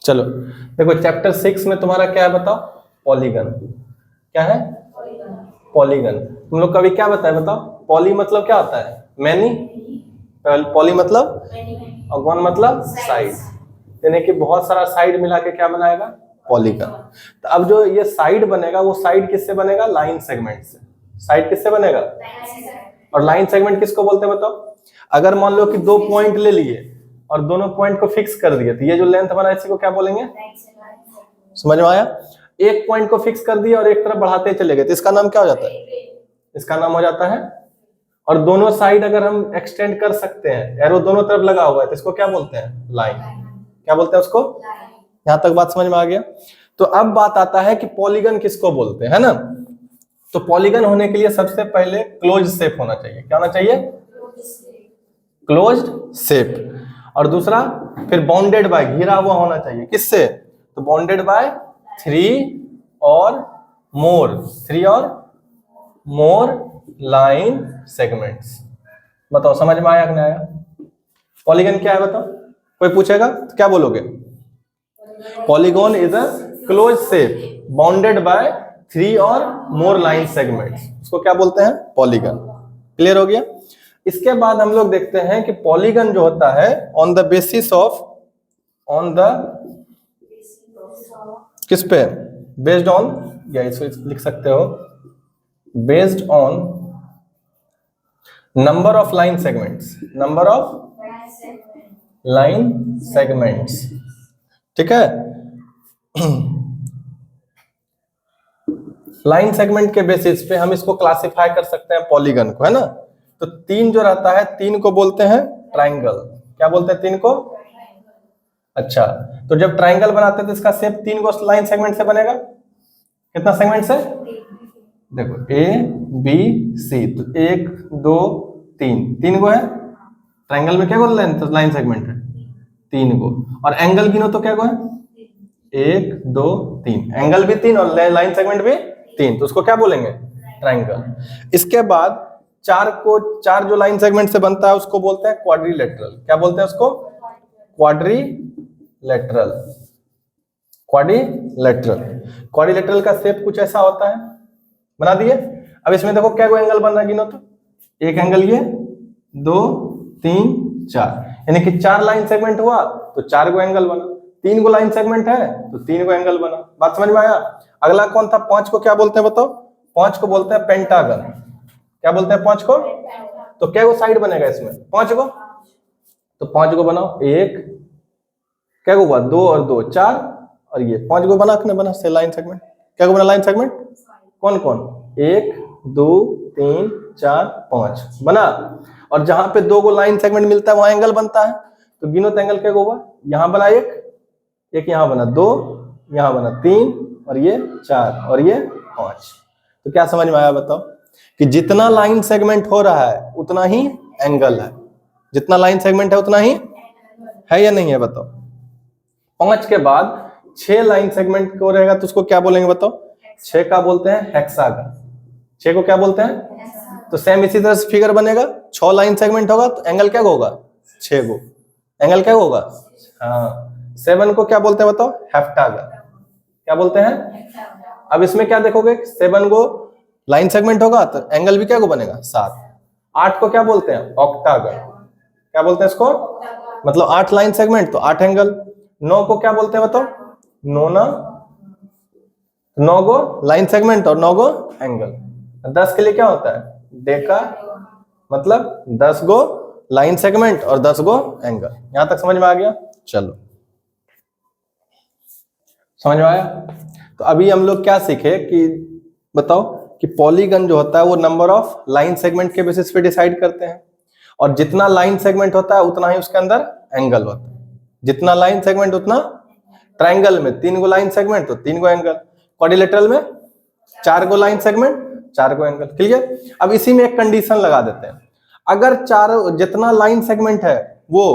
चलो देखो चैप्टर 6 में तुम्हारा क्या है बताओ, पॉलीगन। क्या है? पॉलीगन। तुम लोग कभी क्या बताया बताओ, पॉली मतलब क्या होता है? मैनी। पॉली मतलब, और गॉन मतलब साइड, यानी कि बहुत सारा साइड मिला के क्या बनाएगा, पॉलीगन। तो अब जो ये साइड बनेगा वो साइड किससे बनेगा, लाइन सेगमेंट से। साइड किससे बनेगा? और लाइन सेगमेंट किसको बोलते हैं बताओ? अगर मान लो कि दो पॉइंट ले लिए और दोनों पॉइंट को फिक्स कर दिए, तो ये जो लेंथ बना इसी को क्या बोलेंगे? समझ में आया? एक पॉइंट को फिक्स कर दिया और एक तरफ बढ़ाते चले गए तो इसका नाम क्या हो जाता है? इसका नाम हो जाता है। और दोनों साइड अगर हम एक्सटेंड कर सकते हैं, एरो दोनों तरफ लगा हुआ है, तो इसको क्या बोलते हैं? लाइन। क्या बोलते हैं उसको? यहां तक बात समझ में आ गया? तो अब बात आता है कि पॉलीगन किसको बोलते हैं, है ना? तो पॉलीगन होने के लिए सबसे पहले क्लोज शेप होना चाहिए। क्या होना चाहिए? Closed shape. और दूसरा फिर बाउंडेड बाय, घिरा हुआ होना चाहिए। किससे? तो बाउंडेड बाय 3 और मोर, 3 और मोर लाइन सेगमेंट्स। बताओ समझ में आया कि नहीं आया? पॉलीगन क्या है बताओ? कोई पूछेगा तो क्या बोलोगे? Polygon is a close shape bounded by 3 और मोर लाइन सेगमेंट्स, उसको क्या बोलते हैं? पॉलीगन। क्लियर हो गया? इसके बाद हम लोग देखते हैं कि पॉलीगन जो होता है on the basis of, on the किस पे? बेस्ड ऑन, या इसको लिख सकते हो based on number of line segments, number of line segments. ठीक है? लाइन सेगमेंट के बेसिस पे हम इसको क्लासिफाई कर सकते हैं पॉलीगन को, है ना? तो 3 जो रहता है, 3 को बोलते हैं ट्राइंगल। क्या बोलते हैं 3 को? अच्छा, तो जब ट्राइंगल बनाते हैं तो इसका शेप 3 को लाइन सेगमेंट से बनेगा। कितना सेगमेंट से? देखो ए बी सी, तो 1 2 3, 3 को है। ट्राइंगल में क्या को लाइन सेगमेंट है? 3 को। और एंगल गिनो तो क्या को है? 1 2 3, एंगल भी 3 और लाइन सेगमेंट भी 3, तो उसको क्या बोलेंगे? ट्राइंगल। इसके बाद 4 जो लाइन सेगमेंट से बनता है उसको बोलते हैं क्वाड्रिलेटरल। क्या बोलते हैं उसको? क्वाड्रिलेटरल। क्वाड्रिलेटरल। क्वाड्रिलेटरल का शेप कुछ ऐसा होता है, बना दिए। अब इसमें देखो क्या कोई एंगल बन रहा है, गिनो तो। एक एंगल ये, 2 3 4, यानी कि 4 लाइन सेगमेंट हुआ तो 4 को एंगल बना। 3 को लाइन सेगमेंट है तो 3 को एंगल बना। बात समझ में आया? अगला कौन था? 5 को क्या बोलते हैं बताओ? 5 को बोलते हैं पेंटागन। क्या बोलते हैं 5 को? तो क्या वो साइड बनेगा इसमें? 5 को। तो 5 को बनाओ, 1 क्या को हुआ, 2 और 2 4, और ये 5 को बना के बना से लाइन सेगमेंट। क्या को बना लाइन सेगमेंट? कौन कौन? 1 2 3 4 5 बना। और जहां पे 2 को लाइन सेगमेंट मिलता है वहां एंगल बनता है। तो गिनो तो एंगल क्या हुआ? यहां बना 1 यहां बना 2, यहां बना 3, और ये 4, और ये 5। तो क्या समझ में आया बताओ? कि जितना लाइन सेगमेंट हो रहा है उतना ही एंगल है। जितना लाइन सेगमेंट है उतना ही है या नहीं है बताओ? 5 के बाद 6 लाइन सेगमेंट को रहेगा तो उसको क्या बोलेंगे बताओ? 6 का बोलते हैं हेक्सागन। 6 को क्या बोलते हैं? तो सेम इसी तरह से फिगर बनेगा। 6 लाइन सेगमेंट होगा तो एंगल क्या होगा? 6 को। एंगल क्या होगा? हाँ। 7 को क्या बोलते हैं बताओ? हेप्टागन। क्या बोलते हैं? अब इसमें क्या देखोगे? 7 को लाइन सेगमेंट होगा तो एंगल भी क्या को बनेगा? 7। 8 को क्या बोलते हैं? ऑक्टागन। क्या बोलते हैं इसको? मतलब 8 लाइन सेगमेंट तो 8 एंगल। 9 को क्या बोलते हैं बताओ? 9 को लाइन सेगमेंट और 9 को एंगल। 10 के लिए क्या होता है? डेका, मतलब 10 गो लाइन सेगमेंट और 10 गो एंगल। यहां तक समझ में आ गया? चलो समझ में आया? तो अभी हम लोग क्या सीखे कि बताओ कि पॉलीगन जो होता है वो नंबर ऑफ लाइन सेगमेंट के बेसिस पे डिसाइड करते हैं, और जितना लाइन सेगमेंट होता है उतना ही उसके अंदर एंगल होता है। जितना लाइन सेगमेंट उतना, ट्राइंगल में 3 को लाइन सेगमेंट तो 3 को एंगल, क्वाड्रिलेटरल में 4 को लाइन सेगमेंट 4 को एंगल। क्लियर? अब इसी में एक कंडीशन लगा देते हैं, अगर जितना लाइन सेगमेंट है वो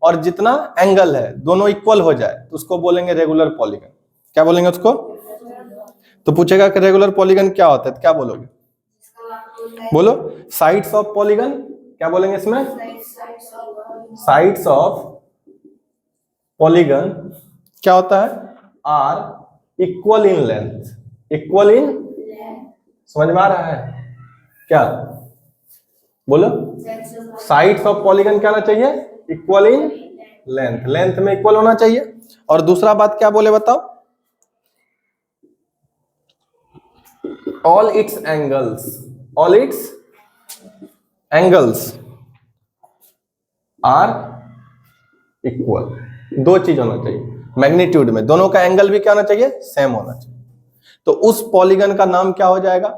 और जितना एंगल है दोनों इक्वल हो जाए तो उसको बोलेंगे रेगुलर पॉलीगन। क्या बोलेंगे उसको? तो पूछेगा कि रेगुलर पॉलीगन क्या होता है, तो क्या बोलोगे? बोलो साइड्स ऑफ पॉलीगन। क्या बोलेंगे इसमें? साइड्स ऑफ पॉलीगन क्या होता है, are equal in length, equal in, समझ में आ रहा है क्या, बोलो। साइड्स ऑफ पॉलीगन क्या होना चाहिए, इक्वल इन लेंथ, लेंथ में इक्वल होना चाहिए। और दूसरा बात क्या बोले बताओ, all its angles, all its angles are equal, दो चीज होना चाहिए मैग्नीट्यूड में, दोनों का एंगल भी क्या होना चाहिए, सेम होना चाहिए। तो उस पॉलीगन का नाम क्या हो जाएगा,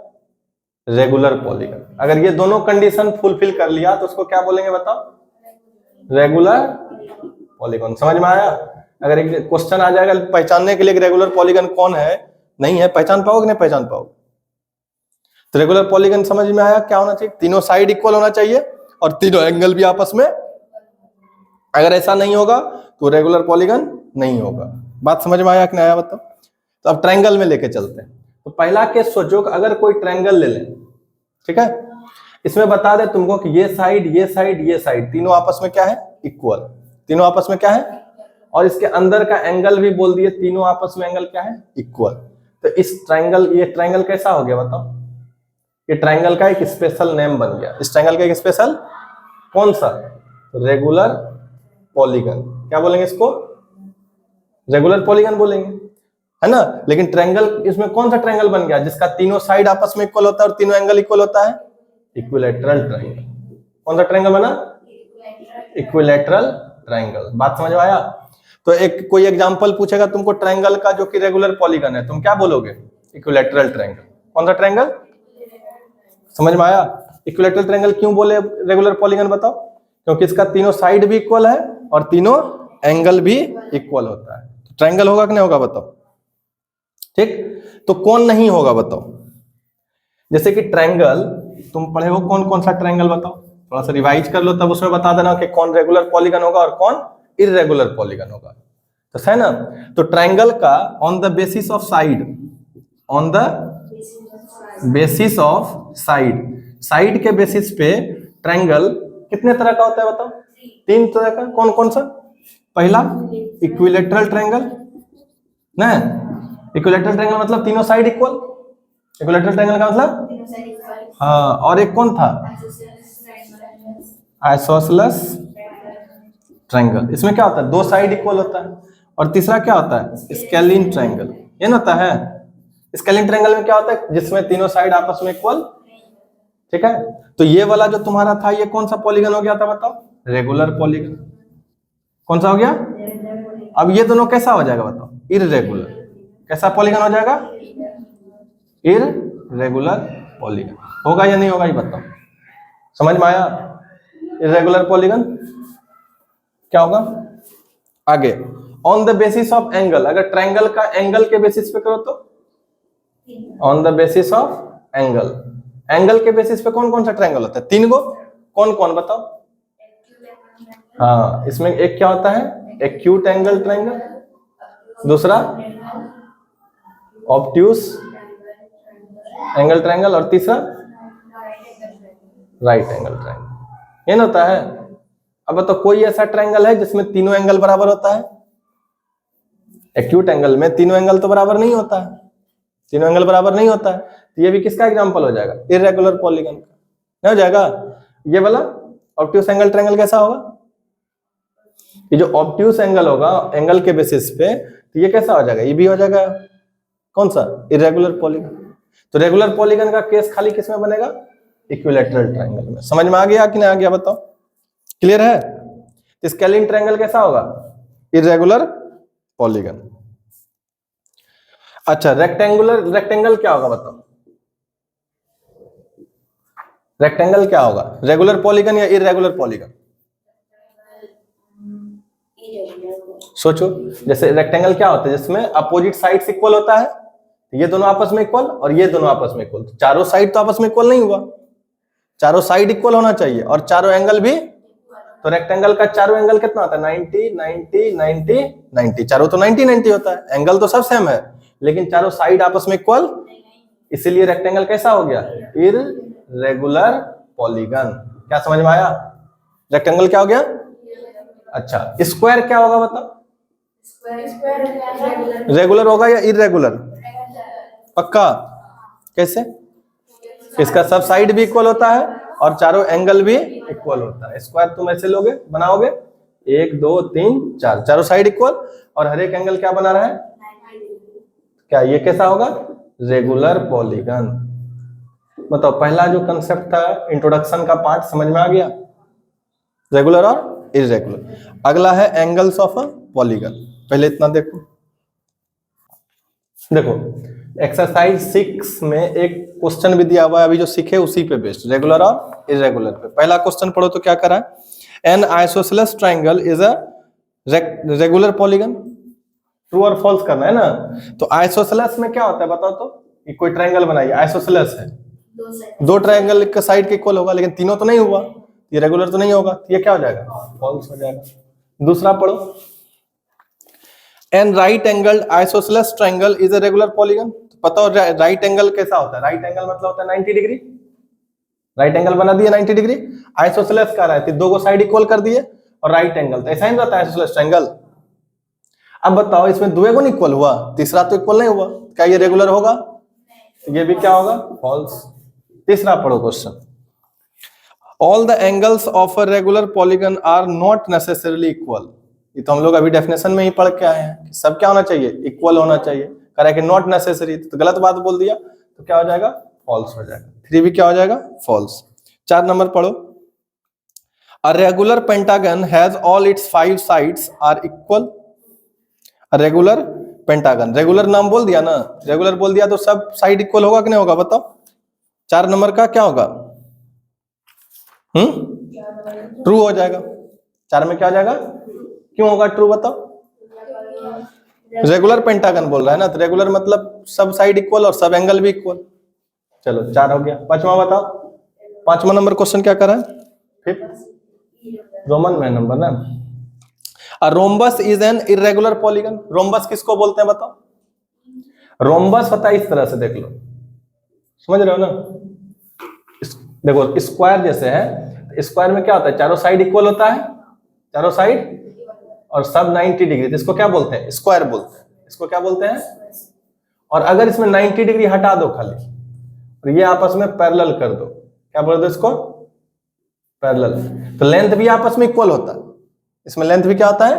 रेगुलर पॉलीगन। अगर ये दोनों कंडीशन फुलफिल कर लिया तो उसको क्या बोलेंगे बताओ, रेगुलर पॉलीगन। समझ में आया। अगर एक क्वेश्चन आ जाएगा पहचानने के लिए रेगुलर पॉलीगन कौन है, नहीं है, पहचान पाओगे नहीं पहचान पाओगे। तो रेगुलर पॉलीगन समझ में आया क्या होना चाहिए, तीनों साइड इक्वल होना चाहिए और तीनों एंगल भी आपस में, अगर ऐसा नहीं होगा तो रेगुलर पॉलीगन नहीं होगा। बात समझ में आया कि नहीं आया बताओ। तो अब ट्रायंगल में लेके चलते हैं। तो पहला केस सोचो कि अगर कोई ट्रायंगल ले लें, ठीक है, इसमें बता दे तुमको कि ये साइड ये साइड ये साइड तीनों आपस में क्या है, इक्वल, तीनों आपस में क्या है, और इसके अंदर का एंगल भी बोल दिए तीनों आपस में एंगल क्या है, इक्वल। तो इस ट्रायंगल, ये ट्रायंगल कैसा हो गया बताओ, ये ट्रायंगल का एक स्पेशल नेम बन गया। इस ट्रायंगल का एक स्पेशल कौन सा, रेगुलर पॉलीगन। क्या बोलेंगे इसको, रेगुलर पॉलीगन बोलेंगे, है ना। लेकिन ट्रायंगल, इसमें कौन सा ट्रायंगल बन गया, जिसका तीनों साइड आपस में इक्वल होता है और तीनों एंगल इक्वल होता है, इक्विलैटरल ट्रायंगल। कौन सा ट्रायंगल बना, इक्विलैटरल ट्रायंगल। बात समझ में आया। तो एक कोई एग्जांपल पूछेगा तुमको ट्रायंगल का जो कि रेगुलर पॉलीगन है, तुम क्या बोलोगे, इक्विलैटरल ट्रायंगल। कौन सा ट्रायंगल, समझ में आया। इक्विलैटरल ट्रायंगल क्यों बोले रेगुलर पॉलीगन बताओ, क्योंकि इसका तीनों साइड भी इक्वल है और तीनों एंगल भी इक्वल होता है। तो ट्रायंगल होगा कि नहीं होगा बताओ, ठीक। तो कौन नहीं होगा बताओ, जैसे कि ट्रायंगल तुम पढ़े हो, कौन कौन सा ट्रायंगल बताओ, थोड़ा सा रिवाइज कर लो, तब उसमें बता देना कि कौन रेगुलर पॉलीगन होगा और कौन इररेगुलर पॉलीगन होगा। तो है ना। तो ट्रायंगल का on the basis of side, on the basis of side, side के बेसिस पे ट्रायंगल कितने तरह का होता है बताओ, तीन तरह का। कौन कौन सा, पहला इक्विलैटरल ट्रायंगल ना, इक्विलैटरल ट्रायंगल मतलब तीनों साइड इक्वल, इक्विलैटरल ट्रायंगल का मतलब, हाँ। और एक कौन था, आइसोसेलेस ट्रायंगल। इसमें क्या होता है, दो साइड इक्वल होता है। और तीसरा क्या होता है, स्केलिन ट्रायंगल। ये ना होता है स्केलिन ट्रायंगल में क्या होता है, जिसमें तीनों साइड आपस में इक्वल, ठीक है। तो ये वाला जो तुम्हारा था, ये कौन सा पॉलीगन हो गया था बताओ, रेगुलर पॉलीगन। कौन सा हो गया। अब ये दोनों कैसा हो जाएगा बताओ, इररेगुलर। कैसा पॉलीगन हो जाएगा, इररेगुलर पॉलीगन। होगा या नहीं होगा ये बताओ, समझ में आया। इररेगुलर पॉलीगन क्या होगा। आगे, on the basis of angle, अगर ट्रायंगल का एंगल के बेसिस पे करो तो, on the basis of angle, angle के बेसिस पे कौन कौन सा ट्रायंगल होता है, तीन गो। कौन कौन बताओ, हाँ। इसमें एक क्या होता है, एक्यूट एंगल ट्रायंगल, दूसरा ऑब्ट्यूस एंगल ट्रायंगल, और तीसरा राइट एंगल ट्रायंगल। ये ना होता है। अब तो कोई ऐसा ट्रायंगल है जिसमें तीनों एंगल बराबर होता है, एक्यूट एंगल में तीनों एंगल तो बराबर नहीं होता है, तीनों एंगल बराबर नहीं होता है। तो ये भी किसका एग्जांपल हो जाएगा, इररेगुलर पॉलीगन का। नहीं हो जाएगा। ये वाला ऑब्ट्यूस एंगल ट्रायंगल कैसा होगा, ये जो ऑब्ट्यूस एंगल होगा एंगल के बेसिस पे, तो ये कैसा हो जाएगा, ये भी हो जाएगा कौन सा, इररेगुलर पॉलीगन। तो रेगुलर पॉलीगन का केस खाली किस में बनेगा, इक्विलैटरल ट्रायंगल में। समझ में आ गया कि नहीं आ गया बताओ, क्लियर है। स्केलिन ट्रायंगल कैसा होगा, इररेगुलर पॉलीगन। अच्छा, रेक्टेंगुलर, रेक्टेंगल क्या होगा बताओ, रेक्टेंगल क्या होगा, रेगुलर पॉलीगन या इररेगुलर पॉलीगन। सोचो, जैसे रेक्टेंगल क्या होता है, जिसमें अपोजिट साइड्स इक्वल होता है, ये दोनों आपस में इक्वल और ये दोनों आपस में इक्वल। चारों साइड तो आपस में इक्वल नहीं हुआ, चारों साइड इक्वल होना चाहिए और चारों एंगल भी। तो रेक्टेंगल का चारों एंगल कितना होता है, 90 90 90 90। चारों तो 90 90 होता है, एंगल तो सब सेम है, लेकिन चारों साइड आपस में इक्वल, इसीलिए रेक्टेंगल कैसा हो गया, इररेगुलर पॉलीगन। क्या समझ में आया, रेक्टेंगल क्या हो गया। अच्छा, स्क्वायर क्या होगा बताओ, रेगुलर होगा या इरेगुलर? पक्का? कैसे? इसका सब साइड भी इक्वल होता है और चारों एंगल भी इक्वल होता है। स्क्वायर तुम ऐसे लोगे, बनाओगे 1 2 3 4, चारों साइड इक्वल और हर एक एंगल क्या बना रहा है? क्या ये कैसा होगा? Regular polygon. बताओ, पहला जो कंसेप्ट था इंट्रोडक्शन का पार्ट समझ में आ गया? रेगुलर और इरेगुलर। अगला है एंगल्स ऑफ अ पॉलीगन। पहले इतना देखो। देखो एक्सरसाइज 6 में एक क्वेश्चन भी दिया हुआ है, अभी जो सीखे उसी पे बेस्ड, रेगुलर और इरेगुलर पे। पहला क्वेश्चन पढ़ो तो क्या करा है? N isosceles triangle is a regular polygon. True और फॉल्स करना है ना। तो आइसोसेलेस में क्या होता है बताओ तो? कि कोई ट्रायंगल बनाइए, आइसोसेलेस है, दो ट्रायंगल का साइड के इक्वल होगा, लेकिन तीनों तो नहीं हुआ, ये रेगुलर तो नहीं होगा, तो ये क्या हो जाएगा? फॉल्स हो जाएगा। दूसरा पढ़ो, a right angled isosceles triangle is a regular polygon. पता हो राइट एंगल कैसा होता है? राइट एंगल मतलब होता है 90 डिग्री। राइट एंगल बना दिया 90 डिग्री। आइसोसेलेस का रहा है दो को साइड इक्वल कर दिए और राइट एंगल, तो ऐसा ही रहता है आइसोसेलेस ट्रायंगल। अब बताओ इसमें दो गुण इक्वल हुआ, तीसरा तो इक्वल नहीं हुआ, क्या ये रेगुलर होगा? ये भी क्या होगा? फॉल्स। तीसरा पढ़ो question, all the angles of a regular polygon are not necessarily equal. ये तो हम लोग अभी डेफिनेशन में ही पढ़ के आए हैं, सब क्या होना चाहिए? इक्वल होना चाहिए। कह रहा है कि नॉट नेसेसरी, तो गलत बात बोल दिया, तो क्या हो जाएगा? फॉल्स हो जाएगा। 3 भी क्या हो जाएगा? फॉल्स। 4 नंबर पढ़ो, a regular pentagon has all its 5 sides are equal. Regular pentagon, regular नाम बोल दिया ना, रेगुलर बोल दिया तो सब साइड इक्वल होगा कि नहीं होगा? बताओ 4 नंबर का क्या होगा? ट्रू हो जाएगा। 4 में क्या हो जाएगा? क्यों होगा ट्रू बताओ? रेगुलर पेंटागन बोल रहा है ना, तो रेगुलर मतलब सब साइड इक्वल और सब एंगल भी इक्वल। चलो 4 हो गया। 5वां बताओ, 5वां नंबर क्वेश्चन क्या कर रहा है? फिर रोमन में नंबर ना, A rhombus is an irregular polygon। Rhombus किसको बोलते हैं बताओ? रोम्बस होता है इस तरह से, देख लो, समझ रहे हो ना? देखो स्क्वायर जैसे है, स्क्वायर में क्या होता है? चारों साइड इक्वल होता है, चारों साइड और सब 90 डिग्री, तो इसको क्या बोलते हैं? स्क्वायर बोलते हैं। इसको क्या बोलते हैं? और अगर इसमें 90 डिग्री हटा दो खाली और ये आपस में पैरेलल कर दो, क्या बोल दो इसको? पैरेलल। तो लेंथ भी आपस में इक्वल होता है। इसमें लेंथ भी क्या होता है?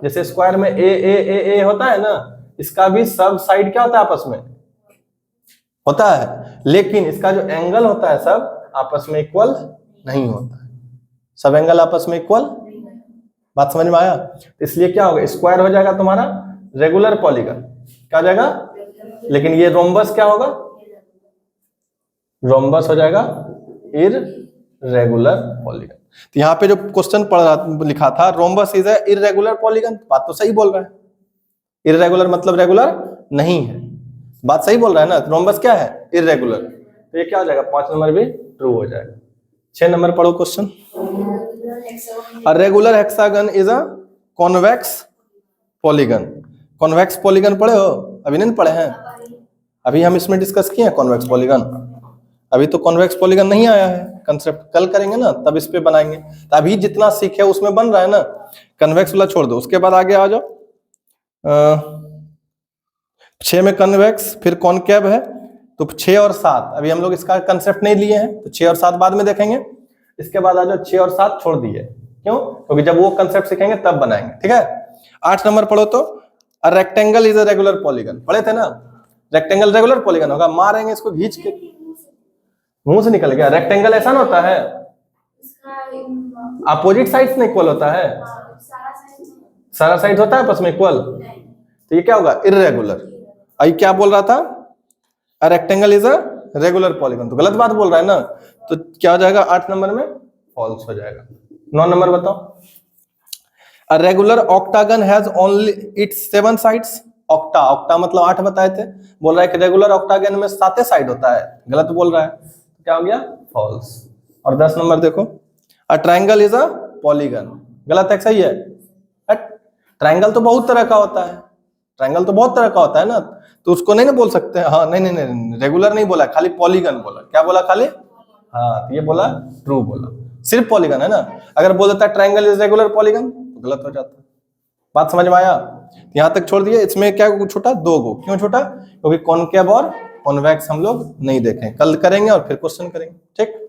जैसे स्क्वायर में ए होता है ना, इसका भी सब साइड क्या होता है? आपस में होता है, लेकिन इसका जो एंगल होता है सब आपस में इक्वल नहीं होता है। सब एंगल आपस में इक्वल, बात समझ में आया? इसलिए क्या होगा? स्क्वायर हो जाएगा तुम्हारा रेगुलर पॉलीगन, क्या हो जाएगा? लेकिन ये रोम्बस क्या होगा? रोम्बस हो जाएगा इररेगुलर पॉलीगन। तो यहाँ पे जो क्वेश्चन पढ़ रहा लिखा था rhombus is a irregular polygon, बात तो सही बोल रहा है। इररेगुलर मतलब रेगुलर नहीं है, बात सही बोल रहा है ना। रोम्बस क्या है? इररेगुलर। तो ये क्या हो जाएगा? 5 नंबर भी ट्रू हो जाएगा। 6 नंबर पढ़ो question, a regular hexagon is a convex polygon. Convex polygon पढ़े हो? अभी नहीं पढ़े हैं? अभी हम इसमें डिस्कस किए हैं कॉन्वेक्स पॉलीगन। अभी तो कॉन्वेक्स पॉलीगन नहीं आया है कंसेप्ट, कल करेंगे ना तब इस पे बनाएंगे। तो अभी जितना सीखे उसमें बन रहा है ना, कन्वेक्स वाला छोड़ दो, उसके बाद आगे आ जाओ। 6 में कन्वेक्स, फिर कॉनकेव है, तो 6 और 7 अभी हम लोग इसका कंसेप्ट नहीं लिए हैं, तो 6 और 7 बाद में देखेंगे। इसके बाद आ जाओ 6 और 7 छोड़ दिए, क्यों? क्योंकि जब वो कंसेप्ट सीखेंगे तब बनाएंगे, ठीक है। 8 नंबर पढ़ो तो, a rectangle is a regular polygon. पढ़े थे ना, रेक्टेंगल रेगुलर पॉलीगन होगा। मारेंगे इसको घींच के, मुंह से निकल गया। रेक्टेंगल ऐसा ना होता है, अपोजिट साइड्स में इक्वल होता है, सारा साइड होता है आपस में इक्वल, तो ये क्या होगा? इररेगुलर। आई क्या बोल रहा था? A rectangle is a regular polygon, तो गलत बात बोल रहा है ना, तो क्या हो जाएगा? 8 नंबर में फॉल्स हो जाएगा। 9 नंबर बताओ, a regular octagon has only it's 7 sides. Octa, octa मतलब 8 बताए थे, बोल रहा है कि रेगुलर ऑक्टागन में 7 साइड होता है, गलत बोल रहा है, क्या हो गया? फॉल्स। और 10 नंबर देखो, a triangle is a polygon. गलत है सही है? ट्रायंगल तो बहुत तरह का होता है, ट्रायंगल तो बहुत तरह का होता है ना, तो उसको नहीं ना बोल सकते। हाँ नहीं नहीं नहीं, रेगुलर नहीं बोला, खाली पॉलीगन बोला। क्या बोला? खाली, हाँ ये बोला ट्रू बोला, सिर्फ पॉलीगन है ना। अगर बोल देता ट्रायंगल इज रेगुलर पॉलीगन तो गलत हो जाता। बात समझ में आया? यहां तक छोड़ दिए। इसमें क्या छूटा? 2 गो। क्यों छूटा? क्योंकि कॉनकेव और कॉन्वेक्स हम लोग नहीं देखें, कल करेंगे और फिर क्वेश्चन करेंगे। ठीक।